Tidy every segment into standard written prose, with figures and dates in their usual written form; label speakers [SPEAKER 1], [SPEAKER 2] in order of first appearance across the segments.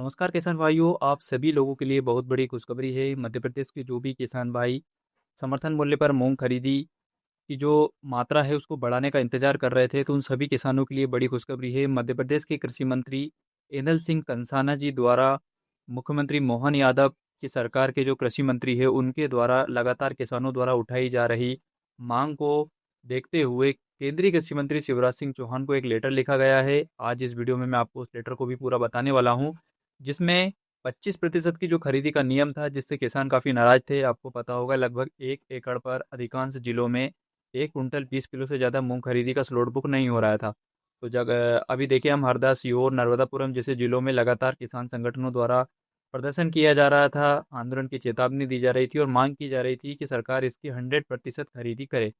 [SPEAKER 1] नमस्कार किसान भाइयों, आप सभी लोगों के लिए बहुत बड़ी खुशखबरी है। मध्य प्रदेश के जो भी किसान भाई समर्थन मूल्य पर मूंग खरीदी की जो मात्रा है उसको बढ़ाने का इंतजार कर रहे थे, तो उन सभी किसानों के लिए बड़ी खुशखबरी है। मध्य प्रदेश के कृषि मंत्री एनल सिंह कंसाना जी द्वारा मुख्यमंत्री मोहन यादव की सरकार के जो कृषि मंत्री है उनके द्वारा लगातार किसानों द्वारा उठाई जा रही मांग को देखते हुए केंद्रीय कृषि मंत्री शिवराज सिंह चौहान को एक लेटर लिखा गया है। आज इस वीडियो में मैं आपको उस लेटर को भी पूरा बताने वाला हूँ, जिसमें 25% की जो खरीदी का नियम था, जिससे किसान काफ़ी नाराज थे। आपको पता होगा लगभग 1 एकड़ पर अधिकांश जिलों में 1 कुंटल 20 किलो से ज़्यादा मूंग खरीदी का स्लॉट बुक नहीं हो रहा था। तो अभी देखिए, हम हरदा, सीहोर, नर्मदापुरम जैसे जिलों में लगातार किसान संगठनों द्वारा प्रदर्शन किया जा रहा था, आंदोलन की चेतावनी दी जा रही थी और मांग की जा रही थी कि सरकार इसकी 100% खरीदी करे।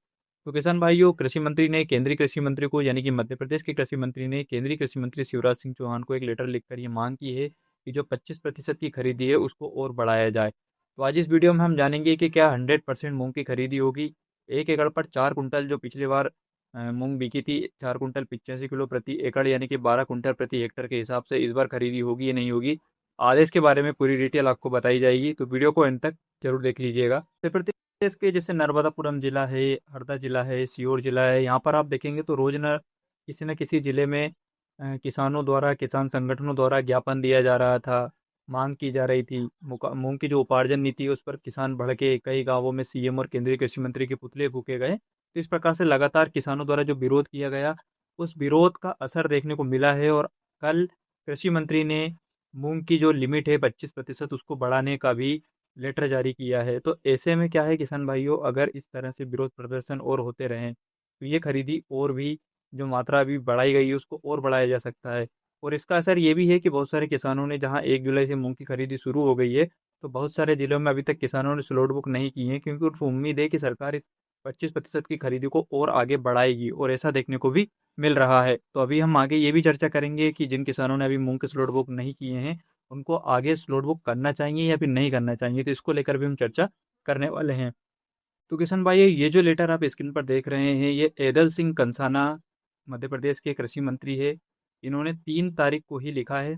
[SPEAKER 1] तो किसान भाइयों, कृषि मंत्री ने केंद्रीय कृषि मंत्री को, यानी कि मध्य प्रदेश के कृषि मंत्री ने केंद्रीय कृषि मंत्री शिवराज सिंह चौहान को एक लेटर लिखकर ये मांग की है कि जो 25% की खरीदी है उसको और बढ़ाया जाए। तो आज इस वीडियो में हम जानेंगे कि क्या 100% मूंग की खरीदी होगी। 1 एकड़ पर 4 कुंटल जो पिछली बार मूंग बिकी थी, 4 कुंटल 85 किलो प्रति एकड़, यानी कि 12 कुंटल प्रति हेक्टर के हिसाब से इस बार खरीदी होगी या नहीं होगी। आदेश के बारे में पूरी डिटेल आपको बताई जाएगी, तो वीडियो को अंत तक जरूर देख लीजिएगा। मध्य प्रदेश के जैसे नर्मदापुरम जिला है, हरदा जिला है, सीहोर जिला है, यहाँ पर आप देखेंगे तो रोज न किसी जिले में किसानों द्वारा, किसान संगठनों द्वारा ज्ञापन दिया जा रहा था, मांग की जा रही थी। मूंग की जो उपार्जन नीति है उस पर किसान भड़के, कई गांवों में सीएम और केंद्रीय कृषि मंत्री के पुतले फूके गए। तो इस प्रकार से लगातार किसानों द्वारा जो विरोध किया गया, उस विरोध का असर देखने को मिला है। और कल कृषि मंत्री ने मूंग की जो लिमिट है 25% उसको बढ़ाने का भी लेटर जारी किया है। तो ऐसे में क्या है किसान भाइयों, अगर इस तरह से विरोध प्रदर्शन और होते रहें तो ये खरीदी और भी, जो मात्रा अभी बढ़ाई गई है उसको और बढ़ाया जा सकता है। और इसका असर ये भी है कि बहुत सारे किसानों ने, जहां 1 जुलाई से मूंग की खरीदी शुरू हो गई है, तो बहुत सारे जिलों में अभी तक किसानों ने स्लॉट बुक नहीं की है, क्योंकि उनको उम्मीद है कि सरकार इस 25% की खरीदी को और आगे बढ़ाएगी, और ऐसा देखने को भी मिल रहा है। तो अभी हम आगे ये भी चर्चा करेंगे कि जिन किसानों ने अभी मूंग के स्लॉट बुक नहीं किए हैं उनको आगे स्लॉट बुक करना चाहिए या फिर नहीं करना चाहिए, तो इसको लेकर भी हम चर्चा करने वाले हैं। तो किशन भाई, ये जो लेटर आप स्क्रीन पर देख रहे हैं, ये एदल सिंह कंसाना मध्य प्रदेश के कृषि मंत्री है। इन्होंने 3 तारीख को ही लिखा है,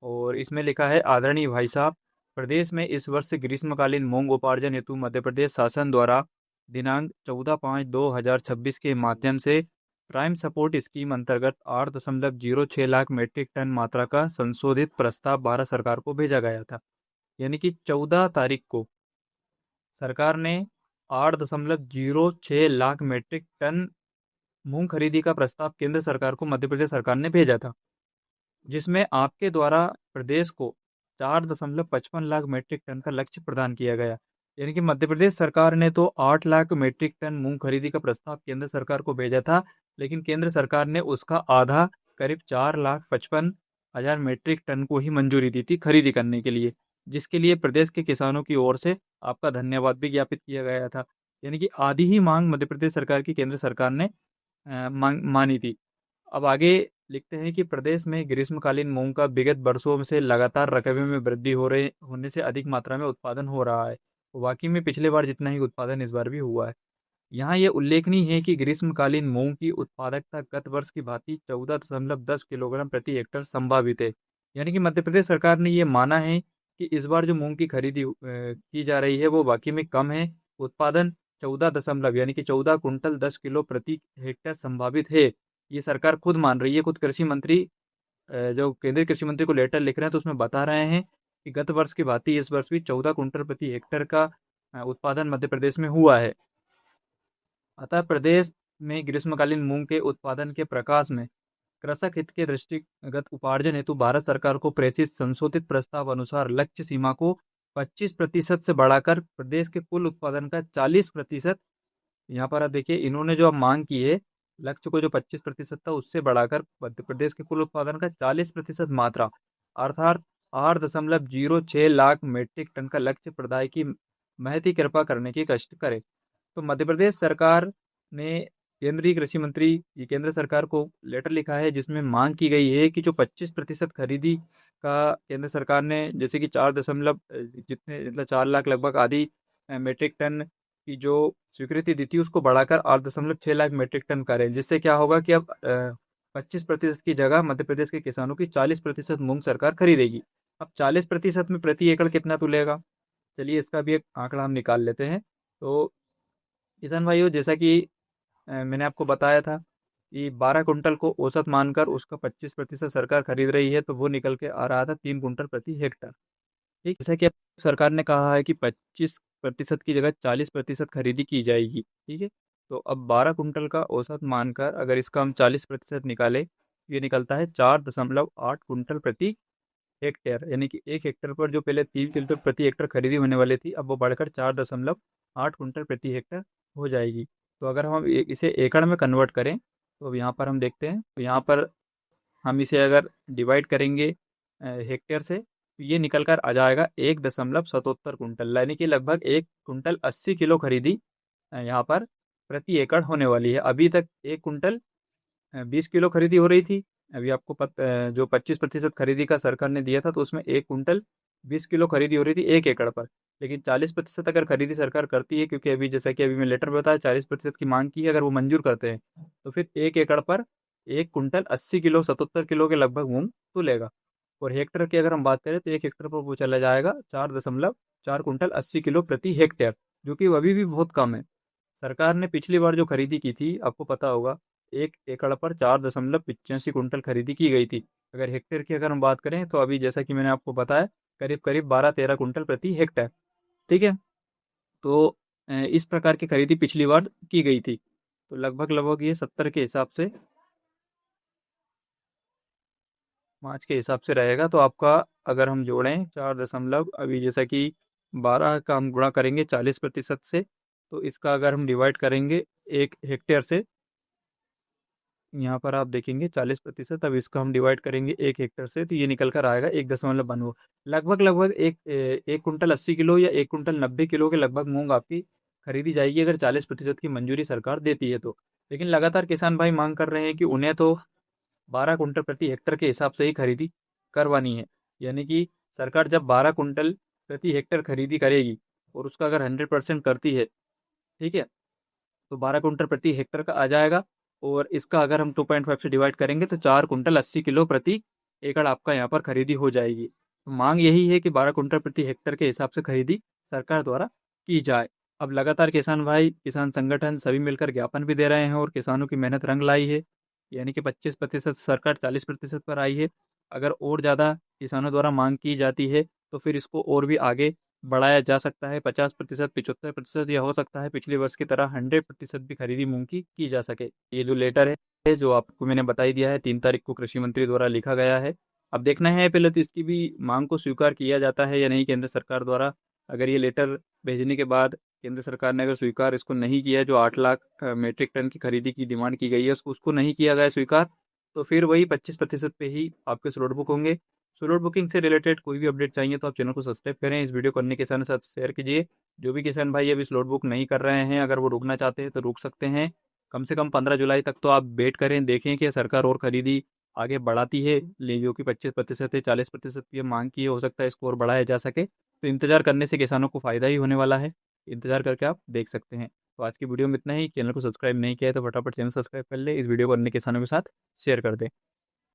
[SPEAKER 1] और इसमें लिखा है, आदरणीय भाई साहब, प्रदेश में इस वर्ष ग्रीष्मकालीन मूंग उपार्जन हेतु मध्य प्रदेश शासन द्वारा दिनांक 14/5/2026 के माध्यम से प्राइम सपोर्ट स्कीम अंतर्गत 8.06 लाख मीट्रिक टन मात्रा का संशोधित प्रस्ताव भारत सरकार को भेजा गया था। यानी कि 14 तारीख को सरकार ने 8.06 लाख मीट्रिक टन मूंग खरीदी का प्रस्ताव केंद्र सरकार को मध्य प्रदेश सरकार ने भेजा था, जिसमें आपके द्वारा प्रदेश को 4.55 लाख मीट्रिक टन का लक्ष्य प्रदान किया गया। यानी कि मध्य प्रदेश सरकार ने तो 8 लाख मीट्रिक टन मूंग खरीदी का प्रस्ताव केंद्र सरकार को भेजा था, लेकिन केंद्र सरकार ने उसका आधा, करीब 4,55,000 मीट्रिक टन को ही मंजूरी दी थी खरीदी करने के लिए, जिसके लिए प्रदेश के किसानों की ओर से आपका धन्यवाद भी ज्ञापित किया गया था। यानी कि आधी ही मांग मध्य प्रदेश सरकार की केंद्र सरकार ने मानी थी। अब आगे लिखते हैं कि प्रदेश में ग्रीष्मकालीन मूंग का विगत वर्षों से लगातार रकबे में वृद्धि होने से अधिक मात्रा में उत्पादन हो रहा है। वाकई में पिछले बार जितना ही उत्पादन इस बार भी हुआ है। यहाँ ये उल्लेखनीय है कि ग्रीष्मकालीन मूंग की उत्पादकता गत वर्ष की भांति 14.10 किलोग्राम प्रति हेक्टर संभावित है। यानी कि मध्य प्रदेश सरकार ने ये माना है कि इस बार जो मूंग की खरीदी की जा रही है वो वाकई में कम है। उत्पादन 14 यानी कि 14 कुंटल 10 किलो प्रति हेक्टर संभावित है। ये सरकार खुद मान रही है। खुद कृषि मंत्री, जो केंद्रीय कृषि मंत्री को लेटर लिख रहे हैं, तो उसमें बता रहे हैं कि गत वर्ष की भांति इस वर्ष भी 14 कुंटल प्रति हेक्टर का उत्पादन मध्य प्रदेश में हुआ है। अतः प्रदेश में ग्रीष्मकालीन मूंग के उत्पादन के प्रकाश में कृषक हित के दृष्टिगत उपार्जन हेतु भारत सरकार को प्रेषित संशोधित प्रस्ताव अनुसार लक्ष्य सीमा को 25% से बढ़ाकर प्रदेश के कुल उत्पादन का 40%, यहाँ पर आप देखिए इन्होंने जो अब मांग की है, लक्ष्य को जो 25% था उससे बढ़ाकर मध्य प्रदेश के कुल उत्पादन का 40% मात्रा, अर्थात 8.06 लाख मीट्रिक टन का लक्ष्य प्रदाय की महती कृपा करने की कष्ट करे। तो मध्य प्रदेश सरकार ने केंद्रीय कृषि मंत्री, ये केंद्र सरकार को लेटर लिखा है, जिसमें मांग की गई है कि जो 25% खरीदी का केंद्र सरकार ने, जैसे कि 4 लाख लगभग आधी मीट्रिक टन की जो स्वीकृति दी थी, उसको बढ़ाकर 8.6 लाख मीट्रिक टन करें, जिससे क्या होगा कि अब 25% की जगह मध्य प्रदेश के किसानों की 40% मूंग सरकार खरीदेगी। अब 40% में प्रति एकड़ कितना तुलेगा, चलिए इसका भी एक आंकड़ा हम निकाल लेते हैं। तो किसान भाइयों, जैसा कि मैंने आपको बताया था कि 12 कुंटल को औसत मानकर उसका 25% सरकार खरीद रही है, तो वो निकल के आ रहा था 3 कुंटल प्रति हेक्टर। ठीक, जैसा कि अब सरकार ने कहा है कि 25% की जगह 40% खरीदी की जाएगी। ठीक है, तो अब 12 कुंटल का औसत मानकर अगर इसका हम 40% निकालें, ये निकलता है 4.8 कुंटल प्रति हेक्टेयर। यानी कि 1 हेक्टर पर जो पहले 3 कुंटल प्रति हेक्टर खरीदी होने वाली थी, अब वो बढ़कर 4.8 कुंटल प्रति हेक्टर हो जाएगी। तो अगर हम इसे एकड़ में कन्वर्ट करें, तो अब यहाँ पर हम देखते हैं, तो यहाँ पर हम इसे अगर डिवाइड करेंगे हेक्टेयर से, तो ये निकल कर आ जाएगा 1.77 कुंटल, यानी कि लगभग 1 कुंटल 80 किलो खरीदी यहाँ पर प्रति एकड़ होने वाली है। अभी तक 1 कुंटल 20 किलो खरीदी हो रही थी। अभी आपको जो 25% खरीदी का सरकार ने दिया था, तो उसमें 1 कुंटल 20 किलो खरीदी हो रही थी 1 एकड़ पर। लेकिन 40% अगर खरीदी सरकार करती है, क्योंकि अभी जैसा कि अभी मैं लेटर में बताया 40% की मांग की है, अगर वो मंजूर करते हैं, तो फिर 1 एकड़ पर 1 कुंटल 80 किलो 77 किलो के लगभग मूंग तुलेगा। और हेक्टर की अगर हम बात करें, तो 1 हेक्टर पर वो चला जाएगा 4.4 कुंटल 80 किलो प्रति हेक्टेयर, जो कि अभी भी बहुत कम है। सरकार ने पिछली बार जो खरीदी की थी, आपको पता होगा, 1 एकड़ पर 4.85 कुंटल खरीदी की गई थी। अगर हेक्टेयर की अगर हम बात करें, तो अभी जैसा कि मैंने आपको बताया, करीब करीब 12-13 कुंटल प्रति हेक्टेयर। ठीक है, तो इस प्रकार की खरीदी पिछली बार की गई थी। तो लगभग लगभग ये 70 के हिसाब से, 5 के हिसाब से रहेगा। तो आपका अगर हम जोड़ें 4 अभी जैसा कि 12 का हम गुणा करेंगे 40% से, तो इसका अगर हम डिवाइड करेंगे 1 हेक्टेयर से, यहाँ पर आप देखेंगे 40%, अब इसका हम डिवाइड करेंगे 1 हेक्टर से, तो ये निकल कर आएगा 1.92। लगभग लगभग 1 कुंटल 80 किलो या 1 कुंटल 90 किलो के लगभग मूंग आपकी खरीदी जाएगी, अगर 40% की मंजूरी सरकार देती है तो। लेकिन लगातार किसान भाई मांग कर रहे हैं कि उन्हें तो 12 कुंटल प्रति हेक्टर के हिसाब से ही खरीदी करवानी है। यानी कि सरकार जब 12 कुंटल प्रति हेक्टर खरीदी करेगी, और उसका अगर 100% करती है, ठीक है, तो 12 कुंटल प्रति हेक्टर का आ जाएगा। और इसका अगर हम 2.5 से डिवाइड करेंगे, तो 4 कुंटल 80 किलो प्रति एकड़ आपका यहाँ पर खरीदी हो जाएगी। तो मांग यही है कि 12 कुंटल प्रति हेक्टर के हिसाब से खरीदी सरकार द्वारा की जाए। अब लगातार किसान भाई, किसान संगठन सभी मिलकर ज्ञापन भी दे रहे हैं, और किसानों की मेहनत रंग लाई है। यानी कि 25% सरकार 40% पर आई है। अगर और ज़्यादा किसानों द्वारा मांग की जाती है, तो फिर इसको और भी आगे बढ़ाया जा सकता है। 50%, 75%, या हो सकता है पिछले वर्ष की तरह 100% भी खरीदी मूंग की जा सके। ये जो लेटर है, जो आपको मैंने बता ही दिया है, 3 तारीख को कृषि मंत्री द्वारा लिखा गया है। अब देखना है पहले तो इसकी भी मांग को स्वीकार किया जाता है या नहीं केंद्र सरकार द्वारा। अगर ये लेटर भेजने के बाद केंद्र सरकार ने अगर स्वीकार इसको नहीं किया, जो 8 लाख मीट्रिक टन की खरीदी की डिमांड की गई है, उसको नहीं किया गया स्वीकार, तो फिर वही 25% पे ही आपके स्लॉट बुक होंगे। स्लॉट बुकिंग से रिलेटेड कोई भी अपडेट चाहिए, तो आप चैनल को सब्सक्राइब करें, इस वीडियो को अन्य किसानों के साथ शेयर कीजिए। जो भी किसान भाई अभी स्लॉट बुक नहीं कर रहे हैं, अगर वो रुकना चाहते हैं तो रुक सकते हैं। कम से कम 15 जुलाई तक तो आप वेट करें, देखें कि सरकार और खरीदी आगे बढ़ाती है, ले जो कि 25% है, 40% की मांग की है, हो सकता है इसको और बढ़ाया जा सके। तो इंतजार करने से किसानों को फ़ायदा ही होने वाला है। इंतजार करके आप देख सकते हैं। तो आज की वीडियो में इतना ही। चैनल को सब्सक्राइब नहीं किया है तो फटाफट चैनल सब्सक्राइब कर ले, इस वीडियो को अन्य किसानों के साथ शेयर कर दें।